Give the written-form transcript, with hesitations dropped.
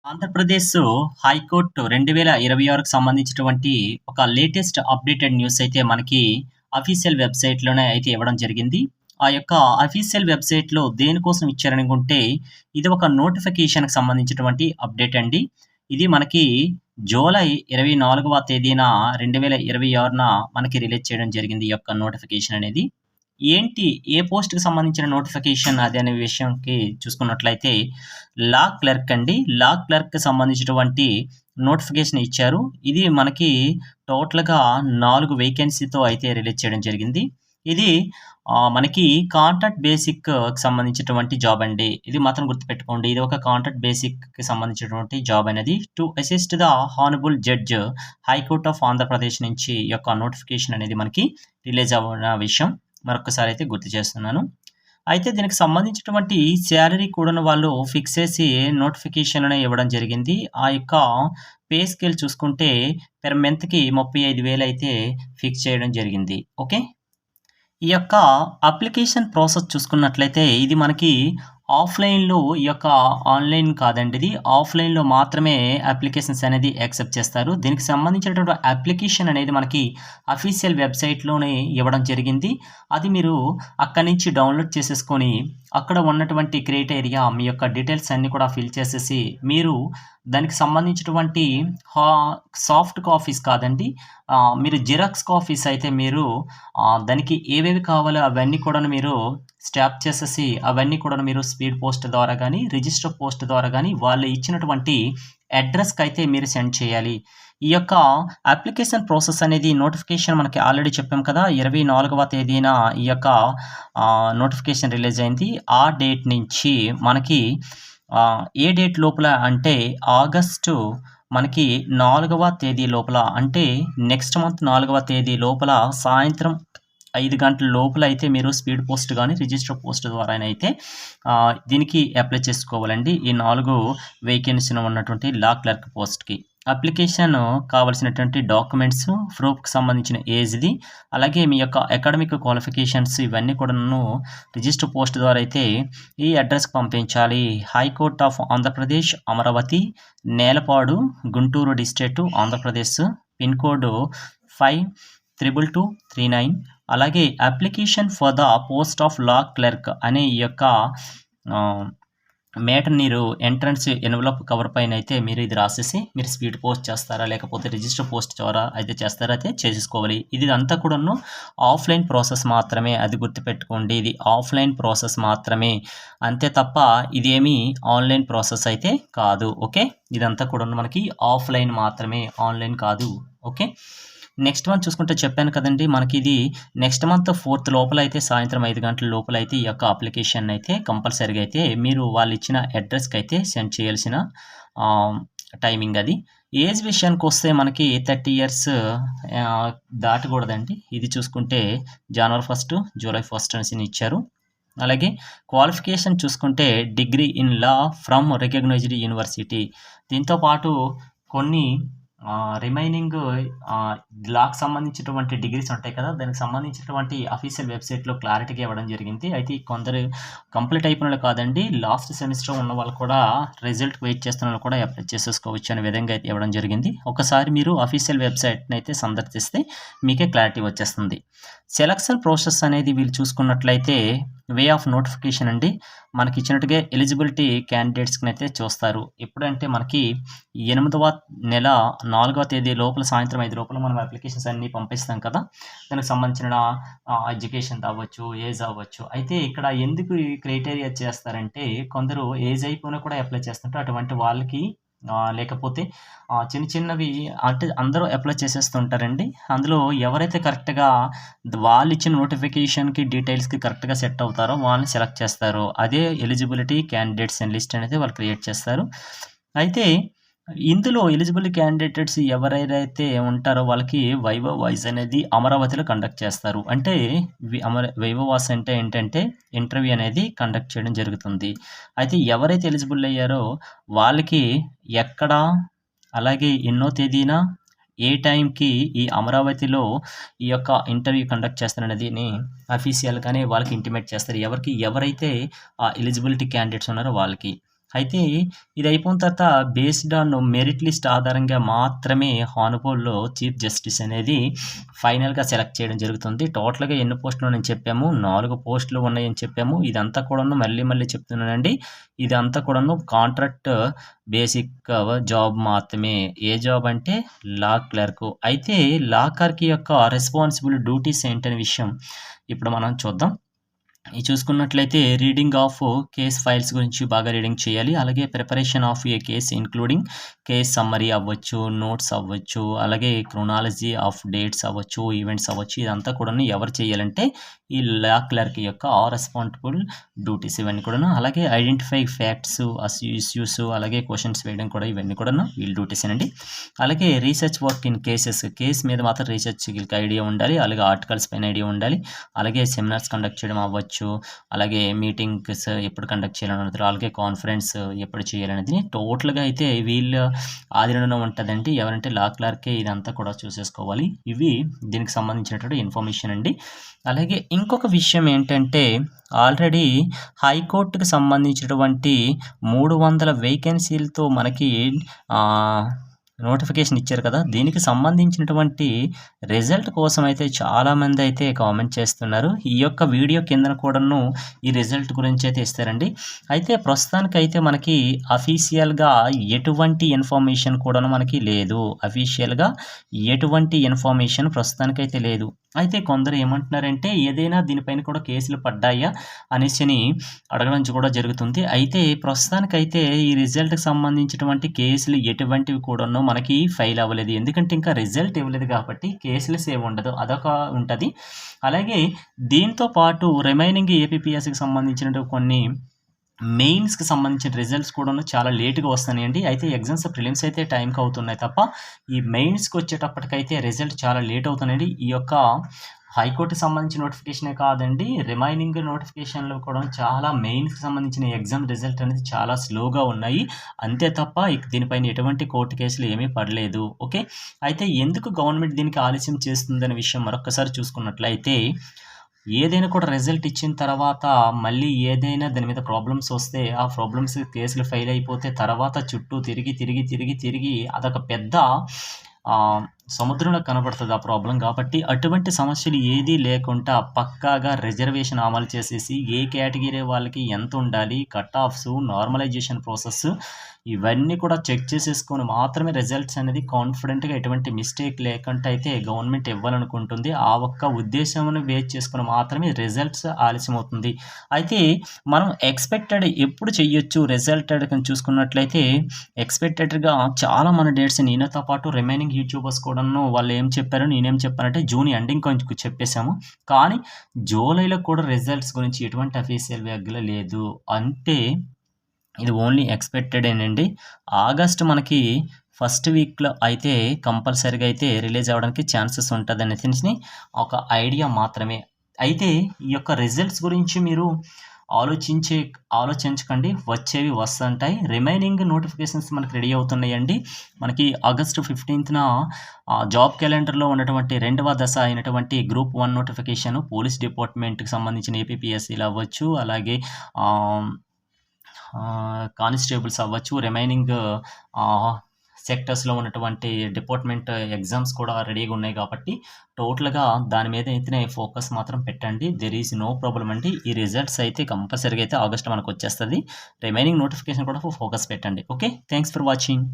Andhra Pradesh high court 2026కి సంబంధించినటువంటి ఒక latest updated news అయితే మనకి అఫీషియల్ వెబ్‌సైట్‌లోనే అయితే ఇవ్వడం జరిగింది. ఆ యొక్క అఫీషియల్ వెబ్‌సైట్‌లో దేనికోసం ఇచ్చారనుకుంటే, ఇది ఒక నోటిఫికేషన్‌కి సంబంధించినటువంటి అప్డేట్ అండి. ఇది మనకి జూలై 24వ తేదీన 2026న మనకి రిలీజ్ చేయడం జరిగింది ఈ యొక్క నోటిఫికేషన్ అనేది. ఏంటి? ఏ పోస్ట్‌కి సంబంధించిన నోటిఫికేషన్ అది అనే విషయంకి చూసుకున్నట్లయితే, లా క్లర్క్ అండి. లా క్లర్క్‌కి సంబంధించినటువంటి నోటిఫికేషన్ ఇచ్చారు. ఇది మనకి టోటల్‌గా 4 వేకెన్సీతో అయితే రిలీజ్ చేయడం జరిగింది. ఇది మనకి కాంట్రాక్ట్ బేసిక్‌కి సంబంధించినటువంటి జాబ్ అండి. ఇది మాత్రం గుర్తుపెట్టుకోండి. ఇది ఒక కాంట్రాక్ట్ బేసిక్‌కి సంబంధించినటువంటి జాబ్ అనేది. To assist the honourable judge high court of Andhra Pradesh నుంచి ఈ యొక్క నోటిఫికేషన్ అనేది మనకి రిలీజ్ అవ్వన విషయం మరొక్కసారి అయితే గుర్తు చేస్తున్నాను. అయితే దీనికి సంబంధించినటువంటి సాలరీ కూడాను వాళ్ళు ఫిక్స్ చేసి నోటిఫికేషన్‌లోనే ఇవ్వడం జరిగింది. ఆ యొక్క పే స్కేల్ చూసుకుంటే పెర్ మంత్‌కి 35,000 అయితే ఫిక్స్ చేయడం జరిగింది. ఓకే. ఈ యొక్క అప్లికేషన్ ప్రాసెస్ చూసుకున్నట్లయితే ఇది మనకి ఆఫ్‌లైన్‌లో ఈ యొక్క ఆన్‌లైన్ కాదండి ఇది. ఆఫ్‌లైన్‌లో మాత్రమే అప్లికేషన్స్ అనేది యాక్సెప్ట్ చేస్తారు. దీనికి సంబంధించినటువంటి అప్లికేషన్ అనేది మనకి అఫీషియల్ వెబ్‌సైట్‌లోనే ఇవ్వడం జరిగింది. అది మీరు అక్కడి నుంచి డౌన్‌లోడ్ చేసేసుకొని, అక్కడ ఉన్నటువంటి క్రైటీరియా మీ యొక్క డీటెయిల్స్ అన్నీ కూడా ఫిల్ చేసేసి, మీరు దానికి సంబంధించినటువంటి హా సాఫ్ట్ కాపీస్ కాదండి. మీరు జిరాక్స్ కాపీస్ అయితే మీరు దానికి ఏవేవి కావాలో అవన్నీ కూడాను మీరు స్టాంప్ చేసేసి, అవన్నీ కూడాను మీరు స్పీడ్ పోస్ట్ ద్వారా గానీ, రిజిస్టర్ పోస్ట్ ద్వారా గానీ, వాళ్ళు ఇచ్చినటువంటి అడ్రస్‌కైతే మీరు సెండ్ చేయాలి. ఈ యొక్క అప్లికేషన్ ప్రాసెస్ అనేది నోటిఫికేషన్ మనకి ఆల్రెడీ చెప్పాం కదా! 24వ తేదీన ఈ యొక్క నోటిఫికేషన్ రిలీజ్ అయింది. ఆ డేట్ నుంచి మనకి ఏ డేట్ లోపల అంటే ఆగస్టు మనకి 4వ తేదీ లోపల అంటే నెక్స్ట్ మంత్ 4వ తేదీ లోపల సాయంత్రం 5 గంటల లోపల అయితే మీరు స్పీడ్ పోస్ట్ గాని, రిజిస్టర్ పోస్ట్ ద్వారానైతే దీనికి అప్లై చేసుకోవాలండి. ఈ 4 వేకెన్సీలు ఉన్నటువంటి లా క్లర్క్ పోస్ట్‌కి. అప్లికేషన్ కావాల్సినటువంటి డాక్యుమెంట్స్, ప్రూఫ్‌కి సంబంధించిన ఏజ్‌ది, అలాగే మీ యొక్క అకాడమిక్ క్వాలిఫికేషన్స్ ఇవన్నీ కూడాను రిజిస్టర్ పోస్ట్ ద్వారా అయితే ఈ అడ్రస్‌కి పంపించాలి. High court of Andhra Pradesh, Amaravati, Nelapadu, Guntur district, Andhra Pradesh. Pin code 522239. అలాగే application for the post of law clerk అనే ఈ యొక్క మ్యాటర్ మీరు ఎంట్రన్స్ ఎన్వలప్ కవర్ పైన అయితే మీరు ఇది రాసేసి మీరు స్పీడ్ పోస్ట్ చేస్తారా, లేకపోతే రిజిస్టర్ పోస్ట్ ద్వారా అయితే చేస్తారా అయితే చేసేసుకోవాలి. ఇది అంతా కూడాను ఆఫ్‌లైన్ ప్రాసెస్ మాత్రమే. అది గుర్తుపెట్టుకోండి. ఇది ఆఫ్‌లైన్ ప్రాసెస్ మాత్రమే. అంతే తప్ప ఇదేమీ ఆన్‌లైన్ ప్రాసెస్ అయితే కాదు. ఓకే. ఇదంతా కూడాను మనకి ఆఫ్‌లైన్ మాత్రమే. ఆన్‌లైన్ కాదు. ఓకే. నెక్స్ట్ మంత్ చూసుకుంటే చెప్పాను కదండీ! మనకిది నెక్స్ట్ మంత్ 4థ్ లోపల అయితే సాయంత్రం 5 గంటల లోపల అయితే ఈ యొక్క అప్లికేషన్ అయితే కంపల్సరీగా అయితే మీరు వాళ్ళిచ్చిన అడ్రస్‌కైతే సెండ్ చేయాల్సిన టైమింగ్ అది. ఏజ్ విషయానికొస్తే మనకి 30 ఇయర్స్ దాటకూడదండి. ఇది చూసుకుంటే జనవరి 1, జూలై 1 అనేసి ఇచ్చారు. అలాగే క్వాలిఫికేషన్ చూసుకుంటే degree in law from recognised university. దీంతో పాటు కొన్ని రిమైనింగ్ లాకి సంబంధించినటువంటి డిగ్రీస్ ఉంటాయి కదా! దానికి సంబంధించినటువంటి అఫీషియల్ వెబ్‌సైట్‌లో క్లారిటీగా ఇవ్వడం జరిగింది. అయితే కొందరు కంప్లీట్ అయిపోయినోళ్ళు కాదండి. లాస్ట్ సెమిస్టర్ ఉన్న వాళ్ళు కూడా రిజల్ట్ వెయిట్ చేస్తున్న వాళ్ళు కూడా అప్లై చేసేసుకోవచ్చు అనే విధంగా అయితే ఇవ్వడం జరిగింది. ఒకసారి మీరు అఫీషియల్ వెబ్‌సైట్‌ని అయితే సందర్శిస్తే మీకే క్లారిటీ వచ్చేస్తుంది. సెలక్షన్ ప్రాసెస్ అనేది వీళ్ళు చూసుకున్నట్లయితే వే ఆఫ్ నోటిఫికేషన్ అండి. మనకి ఇచ్చినట్టుగా ఎలిజిబిలిటీ క్యాండిడేట్స్‌కనైతే చూస్తారు. ఎప్పుడంటే మనకి 8వ నెల 4వ తేదీ లోపల సాయంత్రం 5 లోపల మనం అప్లికేషన్స్ అన్నీ పంపిస్తాం కదా! దానికి సంబంధించిన ఎడ్యుకేషన్ అవ్వచ్చు, ఏజ్ అవ్వచ్చు. అయితే ఇక్కడ ఎందుకు ఈ క్రైటీరియా చేస్తారంటే కొందరు ఏజ్ అయిపోయినా కూడా అప్లై చేస్తుంటారు. అటువంటి వాళ్ళకి లేకపోతే చిన్న చిన్నవి అంటే అందరూ అప్లై చేసేస్తుంటారండి. అందులో ఎవరైతే కరెక్ట్‌గా వాళ్ళిచ్చిన నోటిఫికేషన్‌కి, డీటెయిల్స్‌కి కరెక్ట్‌గా సెట్ అవుతారో వాళ్ళని సెలెక్ట్ చేస్తారు. అదే ఎలిజిబిలిటీ క్యాండిడేట్స్ అని లిస్ట్ అనేది వాళ్ళు క్రియేట్ చేస్తారు. అయితే ఇందులో ఎలిజిబుల్ క్యాండిడేట్స్ ఎవరైతే ఉంటారో వాళ్ళకి వైవా వాయిస్ అనేది అమరావతిలో కండక్ట్ చేస్తారు. అంటే వైవా వాయిస్ అంటే ఏంటంటే ఇంటర్వ్యూ అనేది కండక్ట్ చేయడం జరుగుతుంది. అయితే ఎవరైతే ఎలిజిబుల్ అయ్యారో వాళ్ళకి ఎక్కడ, అలాగే ఎన్నో తేదీన, ఏ టైంకి ఈ అమరావతిలో ఈ యొక్క ఇంటర్వ్యూ కండక్ట్ చేస్తారనేదిని అఫీషియల్‌గానే వాళ్ళకి ఇంటిమేట్ చేస్తారు. ఎవరైతే ఎలిజిబిలిటీ క్యాండిడేట్స్ ఉన్నారో వాళ్ళకి. అయితే ఇది అయిపోయిన తర్వాత బేస్డ్ ఆన్ మెరిట్ లిస్ట్ ఆధారంగా మాత్రమే హానబుల్ చీఫ్ జస్టిస్ అనేది ఫైనల్‌గా సెలెక్ట్ చేయడం జరుగుతుంది. టోటల్‌గా ఎన్ని పోస్టులో నేను చెప్పాము 4 పోస్టులు ఉన్నాయని చెప్పాము. ఇదంతా కూడాను మళ్ళీ మళ్ళీ చెప్తున్నానండి. ఇదంతా కూడాను కాంట్రాక్ట్ బేసిక్ జాబ్ మాత్రమే. ఏ జాబ్ అంటే లా క్లర్క్. అయితే లా క్లర్క్ యొక్క రెస్పాన్సిబుల్ డ్యూటీస్ ఏంటనే విషయం ఇప్పుడు మనం చూద్దాం. ఇది చూసుకున్నట్లయితే రీడింగ్ ఆఫ్ కేస్ ఫైల్స్ గురించి బాగా రీడింగ్ చేయాలి. అలాగే preparation of A case including case summary అవ్వచ్చు, నోట్స్ అవ్వచ్చు, అలాగే క్రోనాలజీ ఆఫ్ డేట్స్ అవ్వచ్చు, ఈవెంట్స్ అవ్వచ్చు. ఇదంతా కూడాను ఎవరు చేయాలంటే ఈ లా క్లర్క్ యొక్క రెస్పాన్సిబుల్ డ్యూటీస్ ఇవన్నీ కూడాను. అలాగే ఐడెంటిఫై ఫ్యాక్ట్స్, ఇష్యూస్, అలాగే క్వశ్చన్స్ వేయడం కూడా ఇవన్నీ కూడాను వీళ్ళ డ్యూటీసేనండి. అలాగే రీసెర్చ్ వర్క్ ఇన్ కేస్ మీద మాత్రం రీసెర్చ్ వీళ్ళకి ఐడియా ఉండాలి. అలాగే ఆర్టికల్స్ పైన ఐడియా ఉండాలి. అలాగే సెమినార్స్ కండక్ట్ చేయడం అవ్వచ్చు, అలాగే మీటింగ్స్ ఎప్పుడు కండక్ట్ చేయాలనేది, అలాగే కాన్ఫరెన్స్ ఎప్పుడు చేయాలనేది టోటల్‌గా అయితే వీళ్ళ ఆధీనంలో ఉంటదండి. ఎవరంటే లా క్లర్కే ఇదంతా కూడా చూసేసుకోవాలి. ఇవి దీనికి సంబంధించినటువంటి ఇన్ఫర్మేషన్ అండి. అలాగే ఇంకొక విషయం ఏంటంటే ఆల్రెడీ హైకోర్టుకి సంబంధించినటువంటి 300 వేకెన్సీలతో మనకి నోటిఫికేషన్ ఇచ్చారు కదా! దీనికి సంబంధించినటువంటి రిజల్ట్ కోసం అయితే చాలామంది అయితే కామెంట్ చేస్తున్నారు. ఈ యొక్క వీడియో కిందన కూడాను ఈ రిజల్ట్ గురించి అయితే ఇస్తారండి. అయితే ప్రస్తుతానికైతే మనకి అఫీషియల్‌గా ఎటువంటి ఇన్ఫర్మేషన్ కూడాను మనకి లేదు. అఫీషియల్‌గా ఎటువంటి ఇన్ఫర్మేషన్ ప్రస్తుతానికైతే లేదు. అయితే కొందరు ఏమంటున్నారంటే ఏదైనా దీనిపైన కూడా కేసులు పడ్డాయా అనేసని అడగడం కూడా జరుగుతుంది. అయితే ప్రస్తుతానికైతే ఈ రిజల్ట్‌కి సంబంధించినటువంటి కేసులు ఎటువంటివి కూడాను మనకి ఫైల్ అవ్వలేదు. ఎందుకంటే ఇంకా రిజల్ట్ ఇవ్వలేదు కాబట్టి కేసులు సేవ్ ఉండదు. అదొక ఉంటది. అలాగే దీంతో పాటు రిమైనింగ్ ఏపీపీఎస్‌కి సంబంధించినటు కొన్ని మెయిన్స్‌కి సంబంధించిన రిజల్ట్స్ కూడాను చాలా లేట్‌గా వస్తున్నాయండి. అయితే ఎగ్జామ్స్, ప్రిలిమ్స్ అయితే టైంకి అవుతున్నాయి తప్ప ఈ మెయిన్స్‌కి వచ్చేటప్పటికైతే రిజల్ట్ చాలా లేట్ అవుతున్నాయండి. ఈ యొక్క హైకోర్టుకి సంబంధించిన నోటిఫికేషనే కాదండి. రిమైనింగ్ నోటిఫికేషన్‌లో కూడా చాలా మెయిన్స్‌కి సంబంధించిన ఎగ్జామ్ రిజల్ట్ అనేది చాలా స్లోగా ఉన్నాయి. అంతే తప్ప దీనిపైన ఎటువంటి కోర్టు కేసులు ఏమీ పడలేదు. ఓకే. అయితే ఎందుకు గవర్నమెంట్ దీనికి ఆలస్యం చేస్తుందనే విషయం మరొక్కసారి చూసుకున్నట్లయితే ఏదైనా కూడా రిజల్ట్ ఇచ్చిన తర్వాత మళ్ళీ ఏదైనా దాని మీద ప్రాబ్లమ్స్ వస్తే ఆ ప్రాబ్లమ్స్ కేసులు ఫెయిల్ అయిపోతే తర్వాత చుట్టూ తిరిగి అదొక పెద్ద సముద్రంలో కనబడుతుంది ఆ ప్రాబ్లమ్. కాబట్టి అటువంటి సమస్యలు ఏదీ లేకుండా పక్కాగా రిజర్వేషన్ అమలు చేసేసి ఏ కేటగిరీ వాళ్ళకి ఎంత ఉండాలి, కట్ ఆఫ్స్, నార్మలైజేషన్ ప్రాసెస్ ఇవన్నీ కూడా చెక్ చేసేసుకొని మాత్రమే రిజల్ట్స్ అనేది కాన్ఫిడెంట్‌గా ఎటువంటి మిస్టేక్ లేకుండా అయితే గవర్నమెంట్ ఇవ్వాలనుకుంటుంది. ఆ ఒక్క ఉద్దేశమును బేస్ చేసుకొని మాత్రమే రిజల్ట్స్ ఆలస్యమవుతుంది. అయితే మనం ఎక్స్‌పెక్టెడ్ ఎప్పుడు చెయ్యొచ్చు రిజల్టెడ్ చూసుకున్నట్లయితే ఎక్స్‌పెక్టెడ్‌గా చాలా మన డేట్స్ నేనతో పాటు రిమైనింగ్ యూట్యూబర్స్ కూడాను వాళ్ళు ఏం చెప్పారు, నేనేం చెప్పానంటే జూన్ ఎండింగ్ కొంచెం చెప్పేసాము. కానీ జూలైలో కూడా రిజల్ట్స్ గురించి ఎటువంటి అఫీషియల్ వ్యాఖ్యలు లేదు. అంటే ఇది ఓన్లీ ఎక్స్‌పెక్టెడేనండి. ఆగస్ట్ మనకి ఫస్ట్ వీక్‌లో అయితే కంపల్సరీగా అయితే రిలీజ్ అవ్వడానికి ఛాన్సెస్ ఉంటదనేసి ఒక ఐడియా మాత్రమే. అయితే ఈ యొక్క రిజల్ట్స్ గురించి మీరు ఆలోచించకండి. వచ్చేవి వస్తుంటాయి. రిమైనింగ్ నోటిఫికేషన్స్ మనకి రెడీ అవుతున్నాయండి. మనకి ఆగస్ట్ 15న జాబ్ క్యాలెండర్‌లో ఉన్నటువంటి రెండవ దశ అయినటువంటి గ్రూప్ 1 నోటిఫికేషన్ పోలీస్ డిపార్ట్మెంట్‌కి సంబంధించిన ఏపీపీఎస్సీలు అవ్వచ్చు, అలాగే కానిస్టేబుల్స్ అవ్వచ్చు, రిమైనింగ్ సెక్టర్స్‌లో ఉన్నటువంటి డిపార్ట్మెంట్ ఎగ్జామ్స్ కూడా రెడీగా ఉన్నాయి కాబట్టి టోటల్‌గా దాని మీద అయితేనే ఫోకస్ మాత్రం పెట్టండి. దేర్ ఈజ్ నో ప్రాబ్లమ్ అండి. ఈ రిజల్ట్స్ అయితే కంపల్సరీగా అయితే ఆగస్ట్ మనకు వచ్చేస్తది. రిమైనింగ్ నోటిఫికేషన్ కూడా ఫోకస్ పెట్టండి. ఓకే. Thanks for watching.